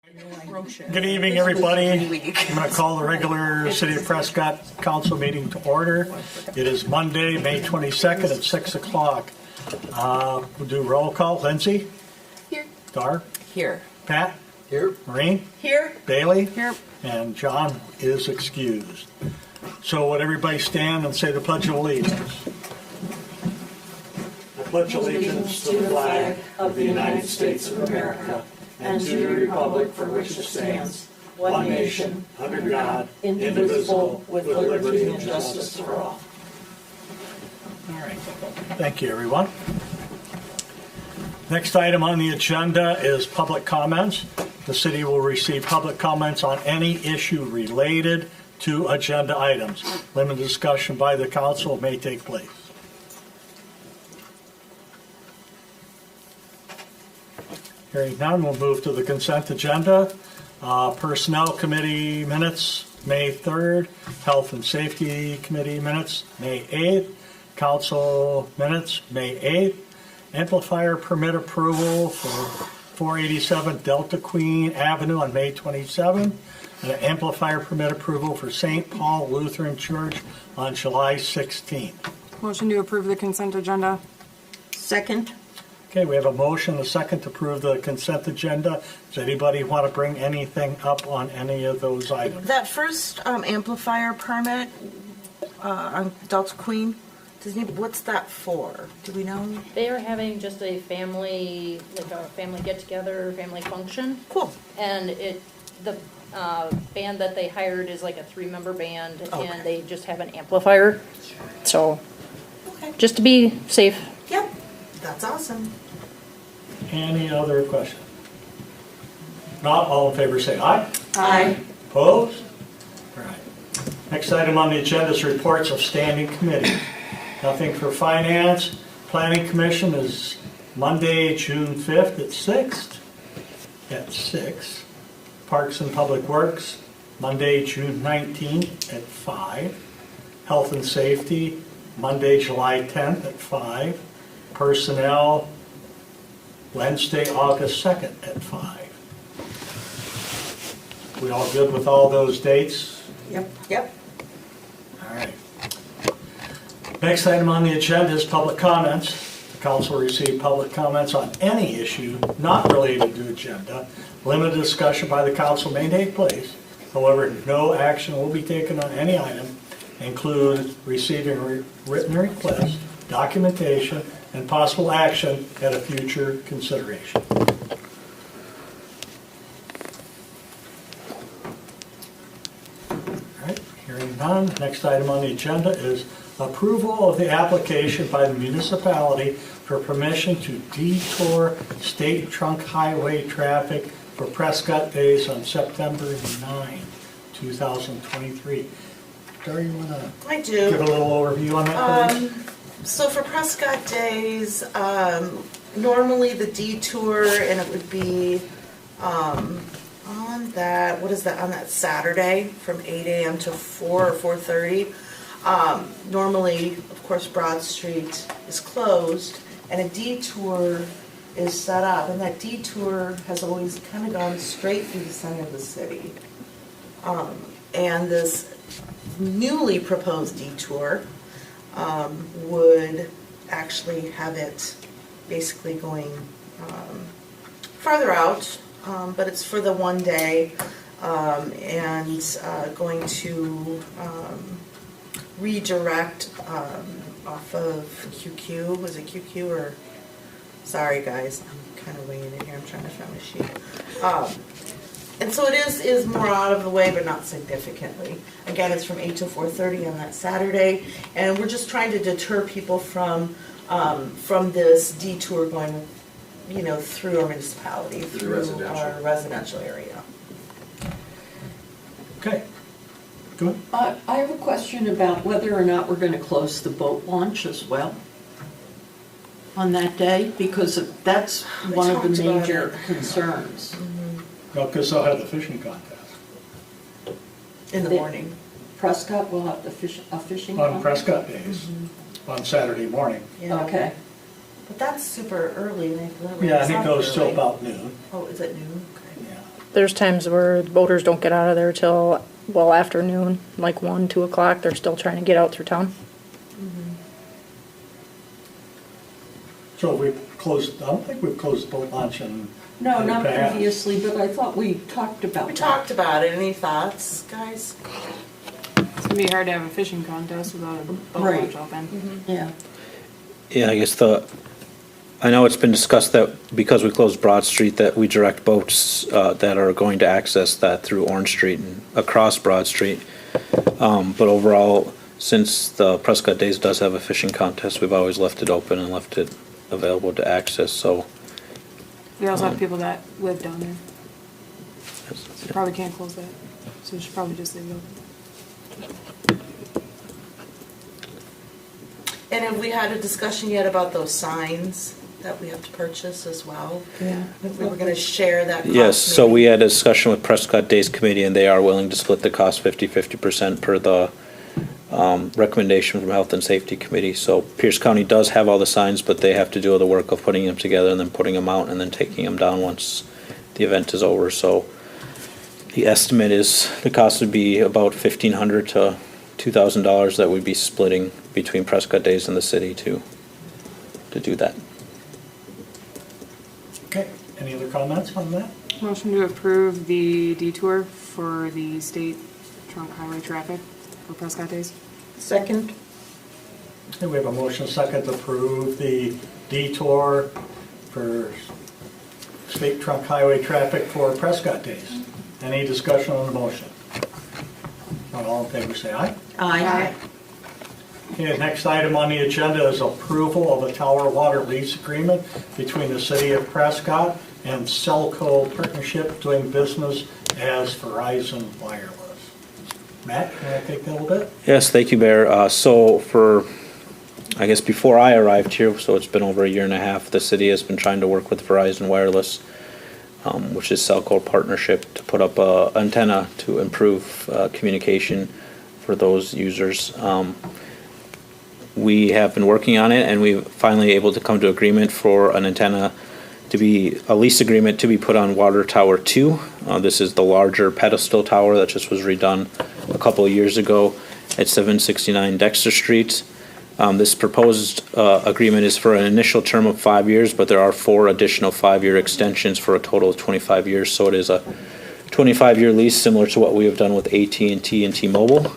Good evening, everybody. I'm going to call the regular City of Prescott Council meeting to order. It is Monday, May 22nd at 6 o'clock. We'll do roll call. Lindsay? Here. Dar? Here. Pat? Here. Maureen? Here. Bailey? Here. And John is excused. So would everybody stand and say the Pledge of Allegiance? I pledge allegiance to the flag of the United States of America and to the republic for which it stands, one nation, under God, indivisible, with liberty and justice for all. All right. Thank you, everyone. Next item on the agenda is public comments. The city will receive public comments on any issue related to agenda items. Limited discussion by the council may take place. Hearing none, we'll move to the consent agenda. Personnel Committee minutes, May 3rd. Health and Safety Committee minutes, May 8th. Council minutes, May 8th. Amplifier permit approval for 487 Delta Queen Avenue on May 27th. And an amplifier permit approval for St. Paul Lutheran Church on July 16th. Motion to approve the consent agenda. Second. Okay, we have a motion, a second to approve the consent agenda. Does anybody want to bring anything up on any of those items? That first amplifier permit on Delta Queen, what's that for? Do we know? They are having just a family, like a family get-together, family function. Cool. And the band that they hired is like a 3-member band, Okay. and they just have an amplifier. So, Okay. just to be safe. Yep. That's awesome. Any other questions? Not all in favor say aye. Aye. Opposed? All right. Next item on the agenda is reports of standing committees. Nothing for Finance. Planning Commission is Monday, June 5th at 6. Parks and Public Works, Monday, June 19th at 5. Health and Safety, Monday, July 10th at 5. Personnel, Wednesday, August 2nd at 5. We all good with all those dates? Yep. All right. Next item on the agenda is public comments. The council will receive public comments on any issue not related to agenda. Limited discussion by the council may take place. However, no action will be taken on any item, including receiving written requests, documentation, and possible action at a future consideration. All right, hearing none. Next item on the agenda is approval of the application by the municipality for permission to detour state trunk highway traffic for Prescott Days on September 9, 2023. Dar, you want to I do. give a little overview on that, please? So for Prescott Days, normally the detour, and it would be on that, what is that, on that Saturday from 8 a.m. to 4 or 4:30. Normally, of course, Broad Street is closed, and a detour is set up, and that detour has always kind of gone straight through the center of the city. And this newly proposed detour would actually have it basically going farther out, but it's for the one day, and going to redirect off of QQ. Was it QQ or? Sorry guys, I'm kind of winging it here. I'm trying to find my sheet. And so it is more out of the way, but not significantly. Again, it's from 8 to 4:30 on that Saturday, and we're just trying to deter people from this detour going, through our municipality, through our residential area. Okay. Good. I have a question about whether or not we're going to close the boat launch as well on that day, because that's one of the talked about major it. concerns. Well, because they'll have the fishing contest. In the morning. Prescott will have a fishing On contest? Prescott Days, on Saturday morning. Yeah. Okay. But that's super early. And Yeah, I think it goes till about noon. Oh, is it noon? Okay. Yeah. There's times where boaters don't get out of there till, well, afternoon, like 1, 2 o'clock. They're still trying to get out through town. So we closed, I don't think we've closed boat launch in. No, in the not past. previously, but I thought we talked about We that. talked about it. Any thoughts, guys? It's gonna be hard to have a fishing contest without a boat Right. launch open. Yeah. Yeah, I guess I know it's been discussed that because we closed Broad Street, that we direct boats that are going to access that through Orange Street and across Broad Street. But overall, since the Prescott Days does have a fishing contest, we've always left it open and left it available to access, so. We also have people that live down there, that's- so probably can't close that. So we should probably just leave it open. And have we had a discussion yet about those signs that we have to purchase as well? Yeah. We were gonna share that cost. Yes, so maybe. we had a discussion with Prescott Days Committee, and they are willing to split the cost 50% per the recommendation from Health and Safety Committee. So Pierce County does have all the signs, but they have to do all the work of putting them together and then putting them out and then taking them down once the event is over. So the estimate is the cost would be about $1,500 to $2,000 that we'd be splitting between Prescott Days and the city to do that. Okay, any other comments on that? Motion to approve the detour for the state trunk highway traffic for Prescott Days. Second? Okay, we have a motion second to approve the detour for state trunk highway traffic for Prescott Days. Any discussion on the motion? Not all in favor, say aye. Aye. Okay, next item on the agenda is approval of a tower water lease agreement between the city of Prescott and Cellco Partnership doing business as Verizon Wireless. Matt, can I take that a little bit? Yes, thank you, Mayor. So I guess before I arrived here, so it's been over a year and a half, the city has been trying to work with Verizon Wireless, which is Cellco Partnership, to put up a antenna to improve communication for those users. We have been working on it, and we finally able to come to agreement for an antenna to be, a lease agreement to be put on Water Tower 2. This is the larger pedestal tower that just was redone a couple of years ago at 769 Dexter Street. This proposed agreement is for an initial term of 5 years, but there are 4 additional 5-year extensions for a total of 25 years. So it is a 25-year lease, similar to what we have done with AT&T and T-Mobile.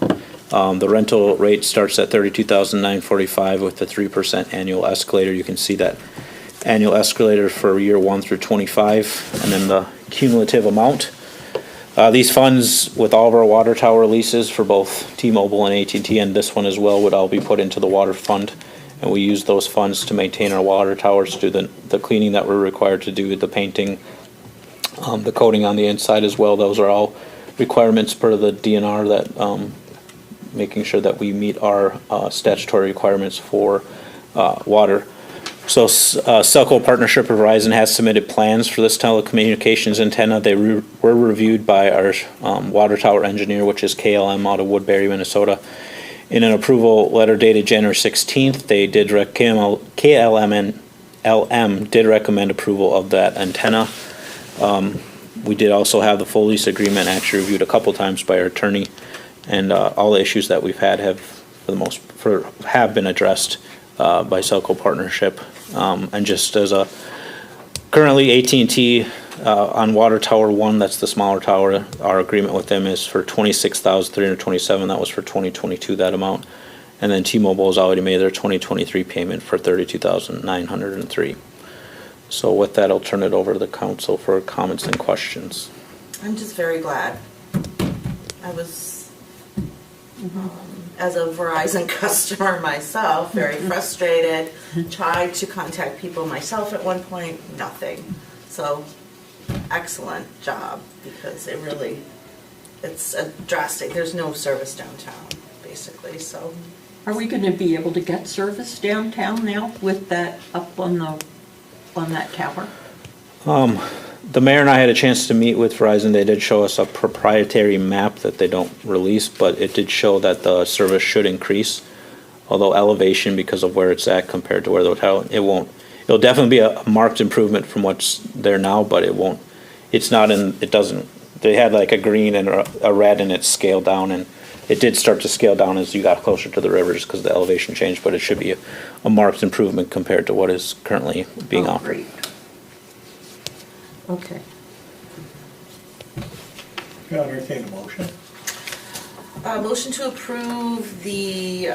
The rental rate starts at $32,945 with the 3% annual escalator. You can see that annual escalator for year 1 through 25, and then the cumulative amount. These funds, with all of our water tower leases for both T-Mobile and AT&T, and this one as well, would all be put into the water fund. And we use those funds to maintain our water towers, do the cleaning that we're required to do, the painting, the coating on the inside as well. Those are all requirements per the DNR that making sure that we meet our statutory requirements for water. So Cellco Partnership with Verizon has submitted plans for this telecommunications antenna. They were reviewed by our water tower engineer, which is KLM out of Woodbury, Minnesota. In an approval letter dated January 16th, they did KLM did recommend approval of that antenna. We did also have the full lease agreement actually reviewed a couple times by our attorney, and all the issues that we've had have have been addressed by Cellco Partnership. And just as currently AT&T on Water Tower 1, that's the smaller tower, our agreement with them is for $26,327. That was for 2022, that amount. And then T-Mobile has already made their 2023 payment for $32,903. So with that, I'll turn it over to the council for comments and questions. I'm just very glad. I was, as a Verizon customer myself, very frustrated. Tried to contact people myself at one point, nothing. So, excellent job, because it's a drastic, there's no service downtown, basically, so. Are we going to be able to get service downtown now with that up on that tower? The mayor and I had a chance to meet with Verizon. They did show us a proprietary map that they don't release, but it did show that the service should increase. Although elevation, because of where it's at compared to where the hotel, it'll definitely be a marked improvement from what's there now, but it won't it's not in, it doesn't, they had like a green and a red and it's scaled down, and it did start to scale down as you got closer to the rivers because the elevation changed, but it should be a marked improvement compared to what is currently being Oh, offered. great. Okay. You entertain a motion? Motion to approve the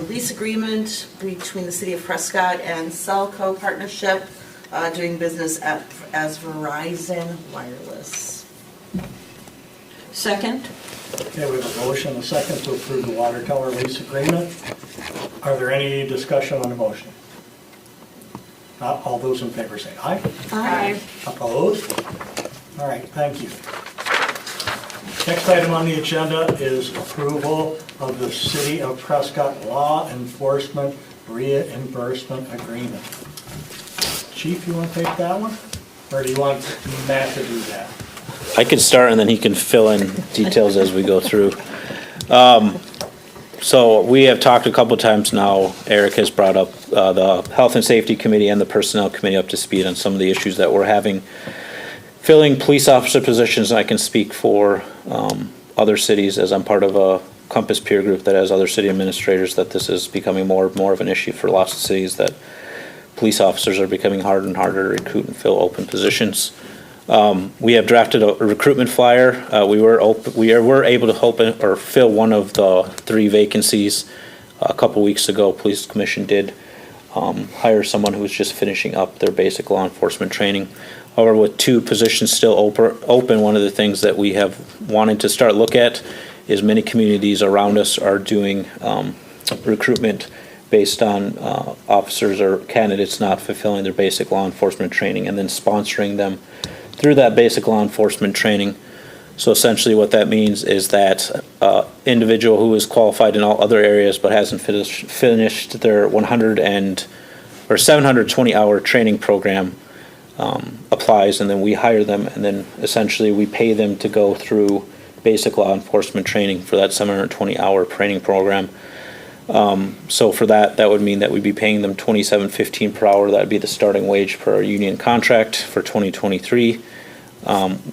lease agreement between the City of Prescott and Cellco Partnership, doing business as Verizon Wireless. Second? Okay, we have a motion and a second to approve the water tower lease agreement. Are there any discussion on the motion? Not all those in favor say aye. Aye. Opposed? All right, thank you. Next item on the agenda is approval of the City of Prescott Law Enforcement Reimbursement Agreement. Chief, you want to take that one? Or do you want Matt to do that? I can start and then he can fill in details as we go through. So we have talked a couple times now, Eric has brought up the Health and Safety Committee and the Personnel Committee up to speed on some of the issues that we're having filling police officer positions. And I can speak for other cities, as I'm part of a Compass peer group that has other city administrators, that this is becoming more of an issue for lots of cities, that police officers are becoming harder and harder to recruit and fill open positions. We have drafted a recruitment flyer. We were able to fill one of the 3 vacancies a couple weeks ago. Police Commission did hire someone who was just finishing up their basic law enforcement training. However, with 2 positions still open, one of the things that we have wanted to start look at is many communities around us are doing recruitment based on officers or candidates not fulfilling their basic law enforcement training, and then sponsoring them through that basic law enforcement training. So essentially what that means is that individual who is qualified in all other areas but hasn't finished their 720-hour training program applies, and then we hire them, and then essentially we pay them to go through basic law enforcement training for that 720-hour training program. So for that would mean that we'd be paying them $27.15 per hour. That'd be the starting wage per our union contract for 2023. And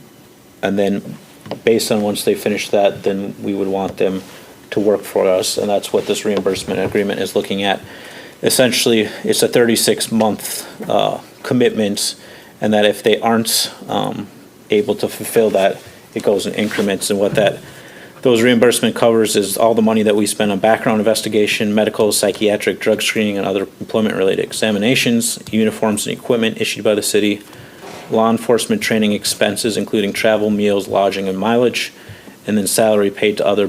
then based on once they finish that, then we would want them to work for us, and that's what this reimbursement agreement is looking at. Essentially, it's a 36-month commitment, and that if they aren't able to fulfill that, it goes in increments. And what those reimbursement covers is all the money that we spend on background investigation, medical, psychiatric, drug screening, and other employment-related examinations, uniforms and equipment issued by the city, law enforcement training expenses, including travel, meals, lodging, and mileage, and then salary paid to other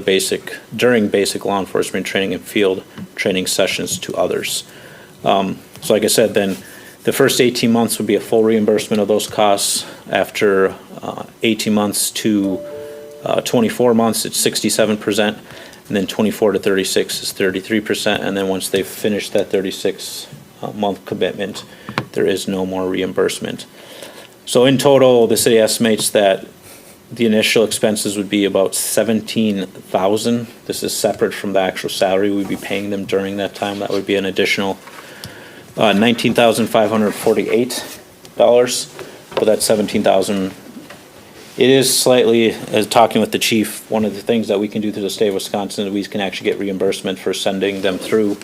during basic law enforcement training and field training sessions to others. So like I said, then the first 18 months would be a full reimbursement of those costs. After 18 months to 24 months, it's 67%, and then 24 to 36 is 33%, and then once they've finished that 36-month commitment, there is no more reimbursement. So in total, the city estimates that the initial expenses would be about $17,000. This is separate from the actual salary we'd be paying them during that time. That would be an additional $19,548. But that $17,000, it is slightly, as talking with the chief, one of the things that we can do through the state of Wisconsin is we can actually get reimbursement for sending them through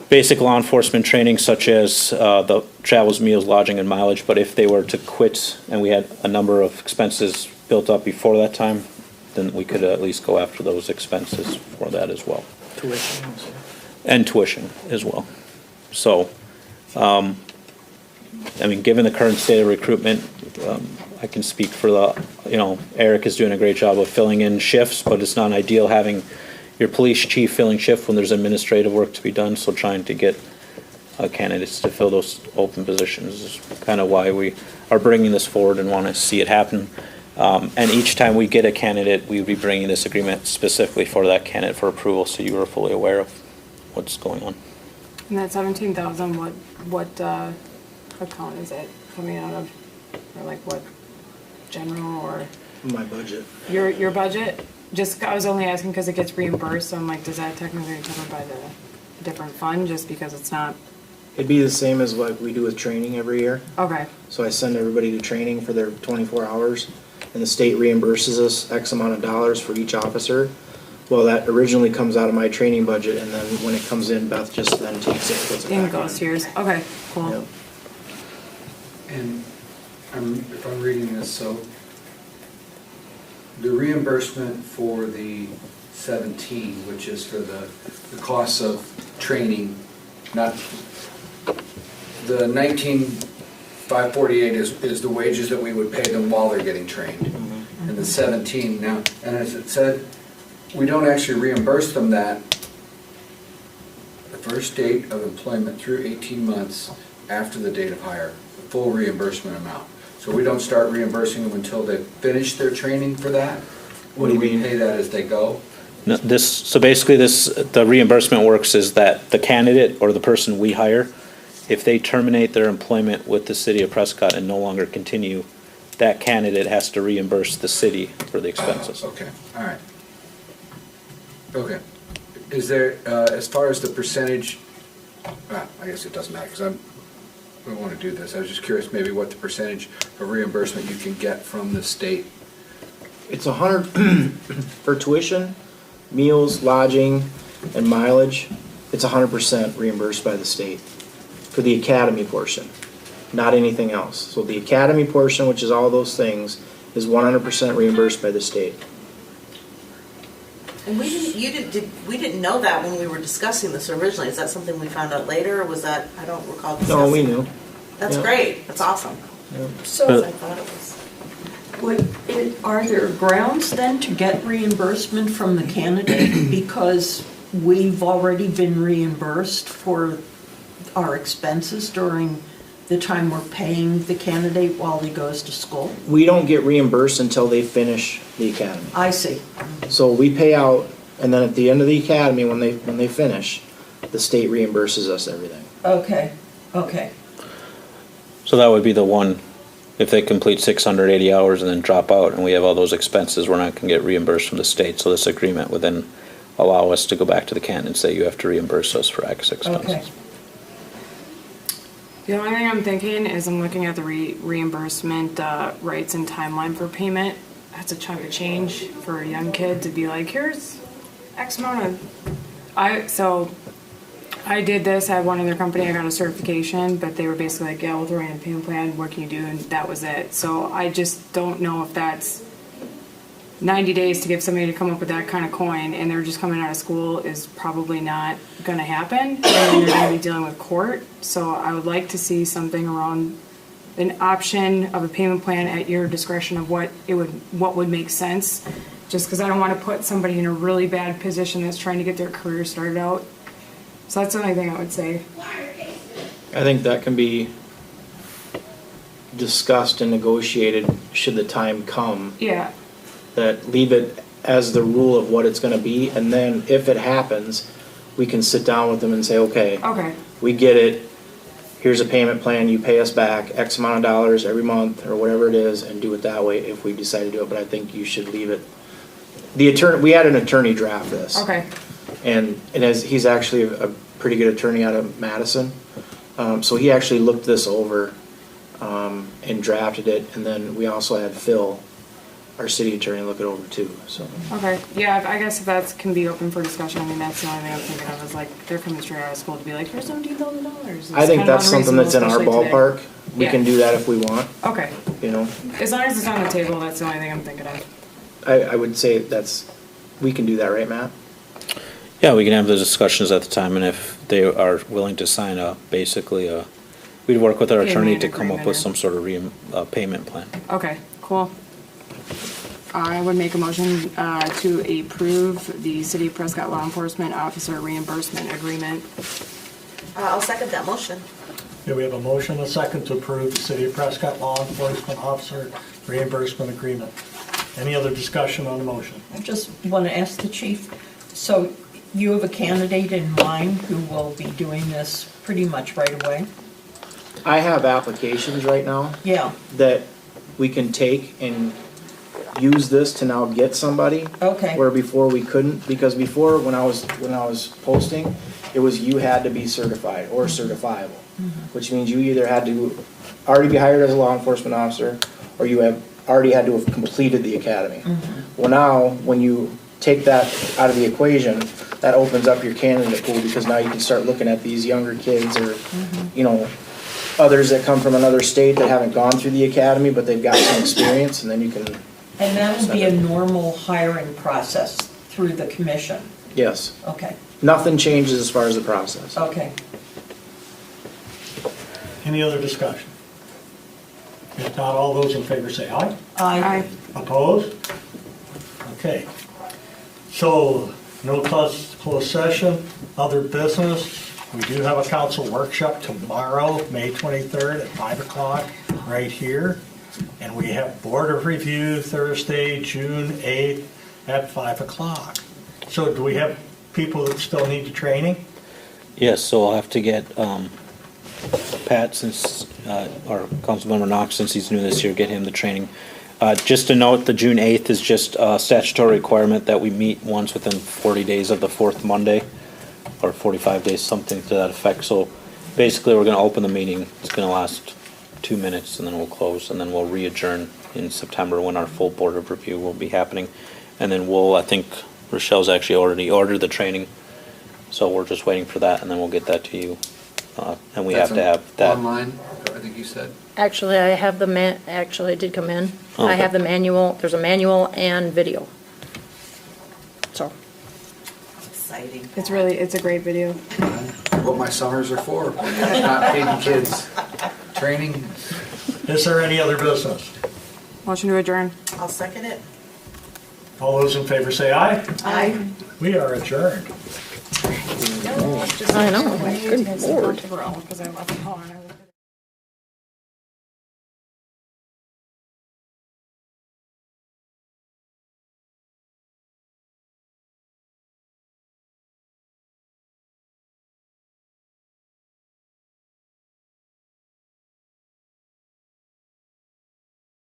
basic law enforcement training, such as the travels, meals, lodging, and mileage. But if they were to quit and we had a number of expenses built up before that time, then we could at least go after those expenses for that as well. Tuition. And tuition as well. So, I mean, given the current state of recruitment, I can speak for Eric is doing a great job of filling in shifts, but it's not ideal having your police chief filling shift when there's administrative work to be done. So trying to get candidates to fill those open positions is kind of why we are bringing this forward and want to see it happen. And each time we get a candidate, we would be bringing this agreement specifically for that candidate for approval, so you are fully aware of what's going on. And that 17,000, what account is it coming out of? Or like what, general or? My budget. Your budget? Just, I was only asking because it gets reimbursed, so I'm like, does that technically get covered by the different fund, just because it's not It'd be the same as what we do with training every year. Okay, So I send everybody to training for their 24 hours, and the state reimburses us X amount of dollars for each officer. Well, that originally comes out of my training budget, and then when it comes in, Beth just then takes it, puts it and back goes in. to yours. Okay, cool. Yep. And if I'm reading this, so the reimbursement for the 17, which is for the costs of training, not, the 19,548 is the wages that we would pay them while they're getting trained. And the 17 now, and as it said, we don't actually reimburse them that the first date of employment through 18 months after the date of hire, the full reimbursement amount. So we don't start reimbursing them until they finish their training for that? What do you We mean? pay that as they go? No, so basically the reimbursement works is that the candidate or the person we hire, if they terminate their employment with the city of Prescott and no longer continue, that candidate has to reimburse the city for the expenses. Okay, all right. Okay. Is there, as far as the percentage, I guess it doesn't matter, because I don't want to do this. I was just curious maybe what the percentage of reimbursement you can get from the state. It's 100 for tuition, meals, lodging, and mileage. It's 100% reimbursed by the state for the academy portion, not anything else. So the academy portion, which is all those things, is 100% reimbursed by the state. And we didn't know that when we were discussing this originally. Is that something we found out later, or was that, I don't recall discussing? No, we knew. That's Yeah. great, that's awesome. So I thought it was. are there grounds then to get reimbursement from the candidate because we've already been reimbursed for our expenses during the time we're paying the candidate while he goes to school? We don't get reimbursed until they finish the academy. I see. So we pay out, and then at the end of the academy, when they finish, the state reimburses us everything. Okay, okay. So that would be the one, if they complete 680 hours and then drop out and we have all those expenses, we're not going to get reimbursed from the state. So this agreement would then allow us to go back to the candidate and say, you have to reimburse us for X Okay. expenses. The only thing I'm thinking is I'm looking at the reimbursement rights and timeline for payment. That's a chunk of change for a young kid to be like, here's X amount of. So I did this at one other company. I got a certification, but they were basically like, yeah, we'll throw in a payment plan. What can you do? And that was it. So I just don't know if that's 90 days to give somebody to come up with that kind of coin, and they're just coming out of school is probably not going to happen. And then you're going to be dealing with court. So I would like to see something around an option of a payment plan at your discretion of what would make sense. Just because I don't want to put somebody in a really bad position that's trying to get their career started out. So that's the only thing I would say. I think that can be discussed and negotiated should the time come. Yeah. That leave it as the rule of what it's gonna be, and then if it happens, we can sit down with them and say, okay, Okay. we get it, here's a payment plan, you pay us back X amount of dollars every month, or whatever it is, and do it that way if we decide to do it, but I think you should leave it. The attorney, we had an attorney draft this. Okay. And he's actually a pretty good attorney out of Madison. So he actually looked this over, and drafted it, and then we also had Phil, our city attorney, look it over too, so. Okay. Yeah, I guess if that can be open for discussion, I mean, that's the only thing I'm thinking of is like, they're coming straight out of school to be like, here's $17,000. I think that's something that's in our ballpark. We Yeah. can do that if we want, Okay. you know. As long as it's on the table, that's the only thing I'm thinking of. I would say we can do that, right, Matt? Yeah, we can have those discussions at the time, and if they are willing to sign we'd work with our attorney to come up with some sort of payment plan. Okay, cool. I would make a motion to approve the City of Prescott Law Enforcement Officer Reimbursement Agreement. I'll second that motion. Yeah, we have a motion, and a second, to approve the City of Prescott Law Enforcement Officer Reimbursement Agreement. Any other discussion on the motion? I just want to ask the chief, so you have a candidate in mind who will be doing this pretty much right away? I have applications right now Yeah, that we can take and use this to now get somebody. Okay. Where before we couldn't, because before, when I was posting, it was you had to be certified or certifiable. Which means you either had to already be hired as a law enforcement officer, or you have already had to have completed the academy. Well, now, when you take that out of the equation, that opens up your candidate pool, because now you can start looking at these younger kids, or, you know, others that come from another state that haven't gone through the academy, but they've got some experience, and then you can, And that would be a normal hiring process through the commission? yes. Okay, Nothing changes as far as the process. okay. Any other discussion? If not, all those in favor say aye. Aye. Opposed? Okay. So, no closed session, other business. We do have a council workshop tomorrow, May 23rd at 5 o'clock, right here. And we have Board of Review Thursday, June 8th at 5 o'clock. So do we have people that still need the training? Yes, so I'll have to get Pat, since, or Councilmember Knox, since he's new this year, get him the training. Just to note, the June 8th is just a statutory requirement that we meet once within 40 days of the fourth Monday, or 45 days, something to that effect. So basically, we're going to open the meeting. It's going to last 2 minutes, and then we'll close, and then we'll re-adjourn in September when our full Board of Review will be happening. And then I think Rochelle's actually already ordered the training, so we're just waiting for that, and then we'll get that to you. And we have to have that. Online, I think you said. Actually, I have actually, it did come in. I Okay. have the manual, there's a manual and video. So, Exciting. It's a great video. What my summers are for, not feeding kids. Training. Is there any other business? Motion to adjourn. I'll second it. All those in favor say aye. Aye. We are adjourned. I know, good lord. Because I left it on.